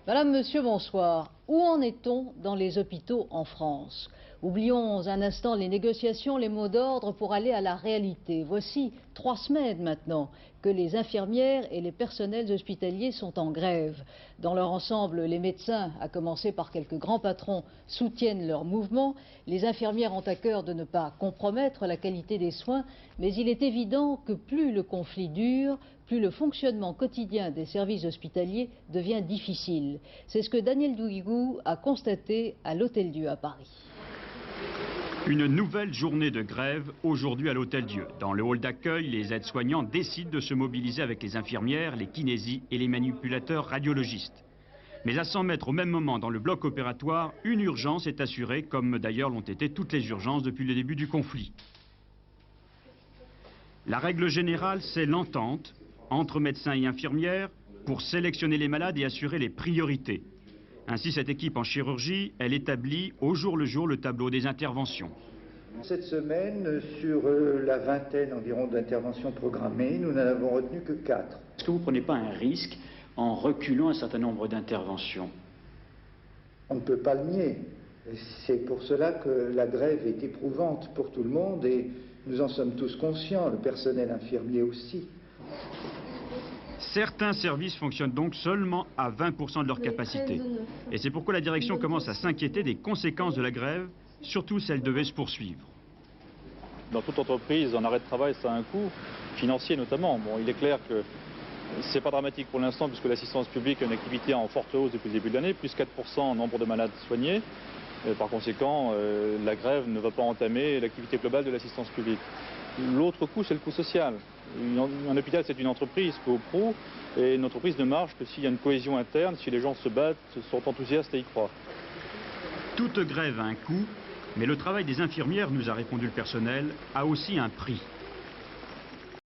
Madame, Monsieur, bonsoir. Où en est-on dans les hôpitaux en France? Oublions un instant les négociations, les mots d'ordre pour aller à la réalité. Voici 3 semaines maintenant que les infirmières et les personnels hospitaliers sont en grève. Dans leur ensemble, les médecins, à commencer par quelques grands patrons, soutiennent leur mouvement. Les infirmières ont à cœur de ne pas compromettre la qualité des soins, mais il est évident que plus le conflit dure, plus le fonctionnement quotidien des services hospitaliers devient difficile. C'est ce que Daniel Douigou a constaté à l'Hôtel-Dieu à Paris. Une nouvelle journée de grève aujourd'hui à l'Hôtel-Dieu. Dans le hall d'accueil, les aides-soignants décident de se mobiliser avec les infirmières, les kinésis et les manipulateurs radiologistes. Mais à 100 mètres au même moment dans le bloc opératoire, une urgence est assurée, comme d'ailleurs l'ont été toutes les urgences depuis le début du conflit. La règle générale, c'est l'entente entre médecins et infirmières pour sélectionner les malades et assurer les priorités. Ainsi, cette équipe en chirurgie, elle établit au jour le jour le tableau des interventions. Cette semaine, sur la vingtaine environ d'interventions programmées, nous n'en avons retenu que 4. Est-ce que vous ne prenez pas un risque en reculant un certain nombre d'interventions? On ne peut pas le nier. C'est pour cela que la grève est éprouvante pour tout le monde et nous en sommes tous conscients, le personnel infirmier aussi. Certains services fonctionnent donc seulement à 20% de leur capacité. Et c'est pourquoi la direction commence à s'inquiéter des conséquences de la grève, surtout si elle devait se poursuivre. Dans toute entreprise, un arrêt de travail, ça a un coût financier notamment. Bon, il est clair que c'est pas dramatique pour l'instant puisque l'assistance publique a une activité en forte hausse depuis le début de l'année, plus 4% en nombre de malades soignés. Par conséquent, la grève ne va pas entamer l'activité globale de l'assistance publique. L'autre coût, c'est le coût social. Un hôpital, c'est une entreprise, pro, et une entreprise ne marche que s'il y a une cohésion interne, si les gens se battent, sont enthousiastes et y croient. Toute grève a un coût, mais le travail des infirmières, nous a répondu le personnel, a aussi un prix.